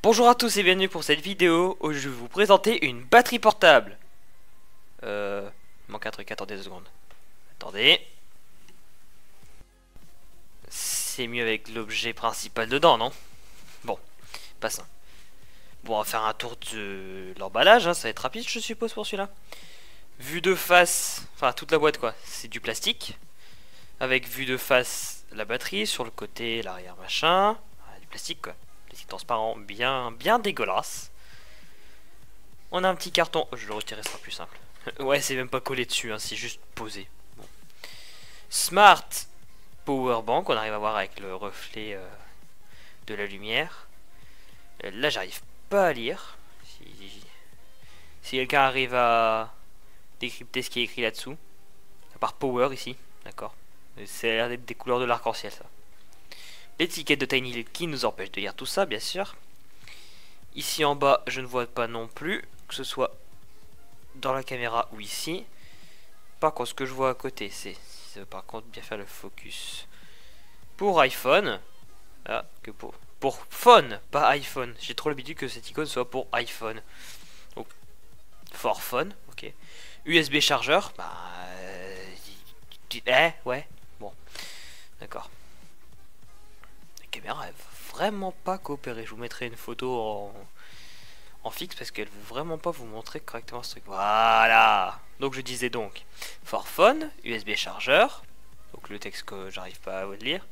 Bonjour à tous et bienvenue pour cette vidéo où je vais vous présenter une batterie portable. Il manque un truc, attendez 2 secondes. Attendez. C'est mieux avec l'objet principal dedans, non? Bon, passons. Bon, on va faire un tour de l'emballage, hein, ça va être rapide je suppose pour celui-là. Vue de face, enfin toute la boîte quoi, c'est du plastique. Avec vue de face la batterie, sur le côté, l'arrière machin. Du plastique quoi. Plastique transparent, bien dégueulasse. On a un petit carton, je le retirer, ce sera plus simple. Ouais, c'est même pas collé dessus, hein, c'est juste posé. Bon. Smart Power Bank, on arrive à voir avec le reflet de la lumière. Là, j'arrive pas à lire. Si quelqu'un arrive à décrypter ce qui est écrit là-dessous. À part Power ici, d'accord. C'est l'air d'être des couleurs de l'arc-en-ciel, ça. L'étiquette de Tiny qui nous empêche de lire tout ça, bien sûr. Ici en bas, je ne vois pas non plus, que ce soit dans la caméra ou ici. Par contre, ce que je vois à côté, c'est si ça veut par contre bien faire le focus. Pour iPhone, que pour phone, pas iPhone. J'ai trop l'habitude que cette icône soit pour iPhone. Donc, for phone, ok. USB chargeur, bah, ouais, bon, d'accord. La caméra, elle veut vraiment pas coopérer. Je vous mettrai une photo en fixe parce qu'elle veut vraiment pas vous montrer correctement ce truc. Voilà. Donc je disais donc for phone, USB chargeur. Donc le texte que j'arrive pas à vous lire.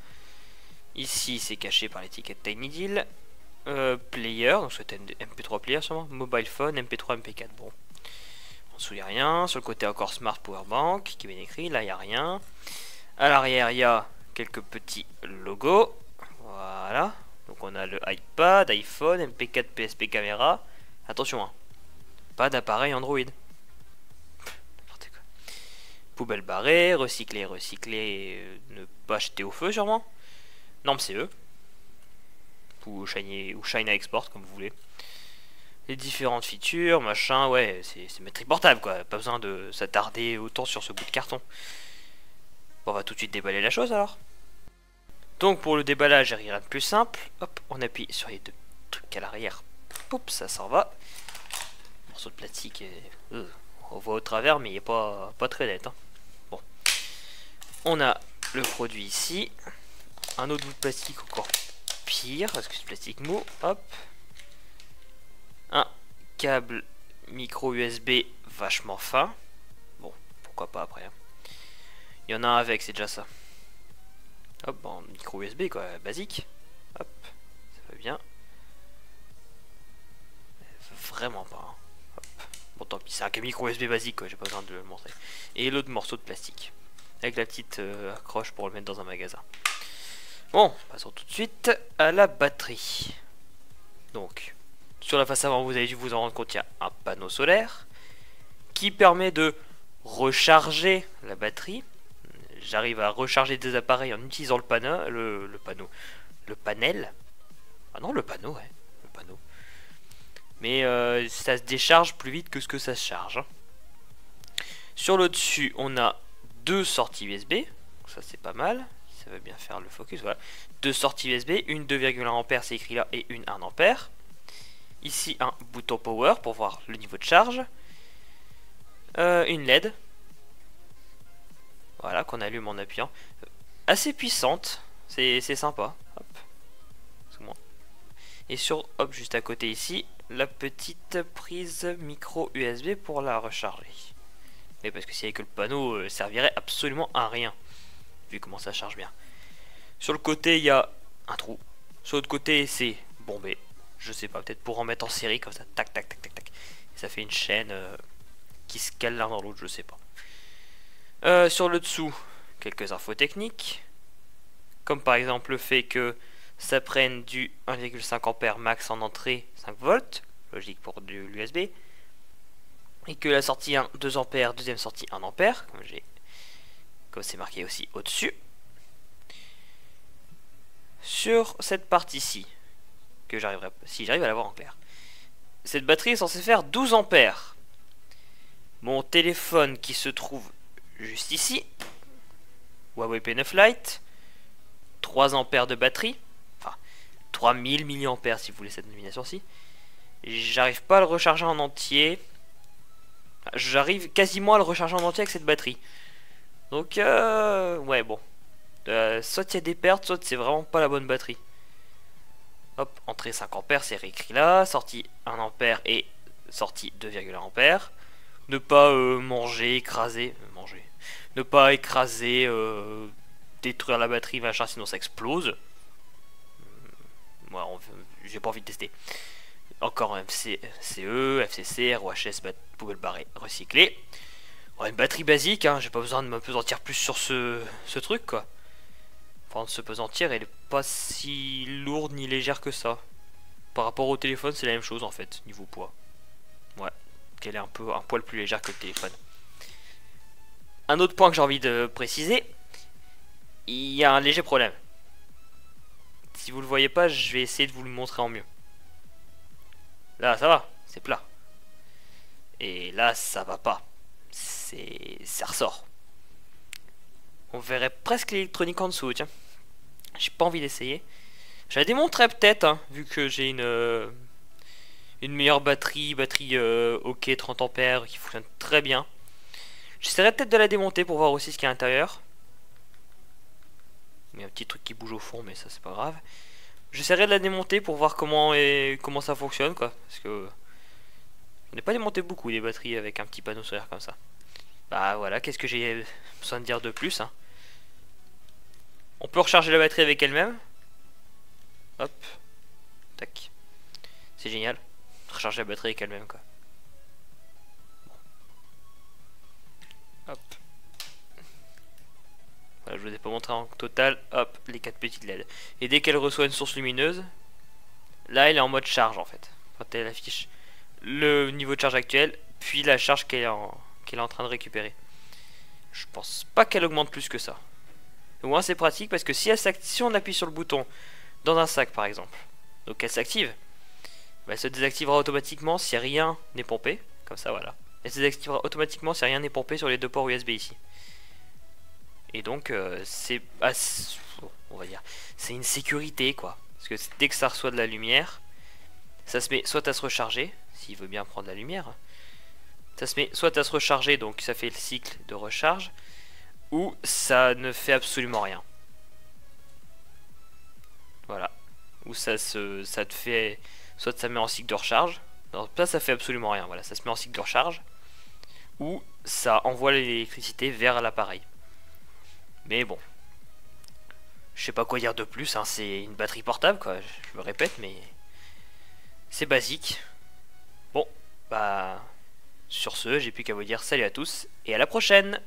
Ici c'est caché par l'étiquette TinyDeal. Player, donc c'est MP3 player sûrement. Mobile phone, MP3, MP4. Bon. En dessous il n'y a rien. Sur le côté encore Smart Power Bank qui est bien écrit. Là il n'y a rien. À l'arrière il y a quelques petits logos. Voilà. Donc on a le iPad, iPhone, MP4, PSP caméra. Attention, hein. Pas d'appareil Android. N'importe quoi. Poubelle barrée, recycler, ne pas jeter au feu sûrement. Norme CE. Ou China Export comme vous voulez. Les différentes features, machin, ouais, c'est batterie portable quoi. Pas besoin de s'attarder autant sur ce bout de carton. Bon, on va tout de suite déballer la chose alors. Donc pour le déballage, il y a rien de plus simple. Hop, on appuie sur les deux trucs à l'arrière. Poup, ça s'en va. Morceau de plastique, on voit au travers, mais il n'est pas très net. Hein. Bon, on a le produit ici. Un autre bout de plastique encore pire, parce que c'est plastique mou. Hop. Un câble micro USB vachement fin. Bon, pourquoi pas après. Hein. Il y en a un avec, c'est déjà ça. Hop, bon, micro USB quoi, basique. Hop, ça va bien. Vraiment pas. Hein. Hop. Bon, tant pis, c'est un micro USB basique quoi, j'ai pas besoin de le montrer. Et l'autre morceau de plastique. Avec la petite accroche pour le mettre dans un magasin. Bon, passons tout de suite à la batterie. Donc, sur la face avant, vous avez dû vous en rendre compte, il y a un panneau solaire qui permet de recharger la batterie. J'arrive à recharger des appareils en utilisant le panel. Ah non, le panneau, ouais. Le panneau. Mais ça se décharge plus vite que ce que ça se charge. Sur le dessus, on a deux sorties USB. Ça, c'est pas mal. Ça va bien faire le focus. Voilà. Deux sorties USB. Une 2,1 A, c'est écrit là, et une 1 A. Ici, un bouton power pour voir le niveau de charge. Une LED. Voilà, qu'on allume en appuyant. Assez puissante. C'est sympa. Hop. Et sur, hop, juste à côté ici, la petite prise micro USB pour la recharger. Mais parce que si avec le panneau servirait absolument à rien. Vu comment ça charge bien. Sur le côté, il y a un trou. Sur l'autre côté, c'est bombé. Je sais pas, peut-être pour en mettre en série comme ça. Tac, tac, tac, tac, tac. Et ça fait une chaîne qui se cale l'un dans l'autre, je sais pas. Sur le dessous, quelques infos techniques. Comme par exemple le fait que ça prenne du 1,5 A max en entrée, 5 volts, logique pour de l'USB, et que la sortie 1, 2 A, deuxième sortie 1 A, comme c'est marqué aussi au-dessus. Sur cette partie-ci, que j'arriverai, si j'arrive à la voir en clair, cette batterie est censée faire 12 ampères. Mon téléphone qui se trouve juste ici, Huawei P9 Lite, 3 ampères de batterie. 3000 mAh si vous voulez cette nomination-ci. J'arrive pas à le recharger en entier. J'arrive quasiment à le recharger en entier avec cette batterie. Donc, ouais, bon. Soit il y a des pertes, soit c'est vraiment pas la bonne batterie. Hop, entrée 5 ampères, c'est réécrit là. Sortie 1 ampère et sortie 2,1 ampères. Ne pas manger, écraser. Manger. Ne pas écraser, détruire la batterie, machin, sinon ça explose. Moi, j'ai pas envie de tester. Encore un CE, FCC, ROHS, poubelle barrée, recyclée. Ouais, une batterie basique, hein, j'ai pas besoin de me pesantir plus sur ce truc, quoi. Enfin, de se pesantir, elle est pas si lourde ni légère que ça. Par rapport au téléphone, c'est la même chose, en fait, niveau poids. Ouais, qu'elle est un poil plus légère que le téléphone. Un autre point que j'ai envie de préciser, il y a un léger problème. Si vous le voyez pas, je vais essayer de vous le montrer en mieux. Là, ça va, c'est plat. Et là, ça va pas. Ça ressort. On verrait presque l'électronique en dessous, tiens. J'ai pas envie d'essayer. Je la démontrerai peut-être, hein, vu que j'ai une meilleure batterie OK 30 ampères qui fonctionne très bien. J'essaierai peut-être de la démonter pour voir aussi ce qu'il y a à l'intérieur. Il y a un petit truc qui bouge au fond, mais ça c'est pas grave. J'essaierai de la démonter pour voir comment ça fonctionne, quoi. Parce que je n'ai pas démonté beaucoup des batteries avec un petit panneau solaire comme ça. Bah voilà, qu'est-ce que j'ai besoin de dire de plus, hein. On peut recharger la batterie avec elle-même. Hop. Tac. C'est génial. Recharger la batterie avec elle-même, quoi. Hop. Voilà, je vous ai pas montré en total. Hop, les 4 petites LED. Et dès qu'elle reçoit une source lumineuse, là elle est en mode charge en fait. Quand elle affiche le niveau de charge actuel, puis la charge qu'elle est en train de récupérer. Je pense pas qu'elle augmente plus que ça. Au moins c'est pratique parce que si on appuie sur le bouton dans un sac par exemple, donc elle s'active, bah, elle se désactivera automatiquement si rien n'est pompé. Comme ça, voilà. Elle se désactivera automatiquement si rien n'est pompé sur les deux ports USB ici. Et donc c'est on va dire, c'est une sécurité quoi. Parce que dès que ça reçoit de la lumière, ça se met soit à se recharger, s'il veut bien prendre la lumière. Ça se met soit à se recharger, donc ça fait le cycle de recharge, ou ça ne fait absolument rien. Voilà. Ou ça te fait, soit ça met en cycle de recharge. Non, ça fait absolument rien. Voilà, ça se met en cycle de recharge, ou ça envoie l'électricité vers l'appareil. Mais bon, je sais pas quoi dire de plus, hein. C'est une batterie portable quoi, je me répète, mais c'est basique. Bon, bah sur ce, j'ai plus qu'à vous dire salut à tous et à la prochaine.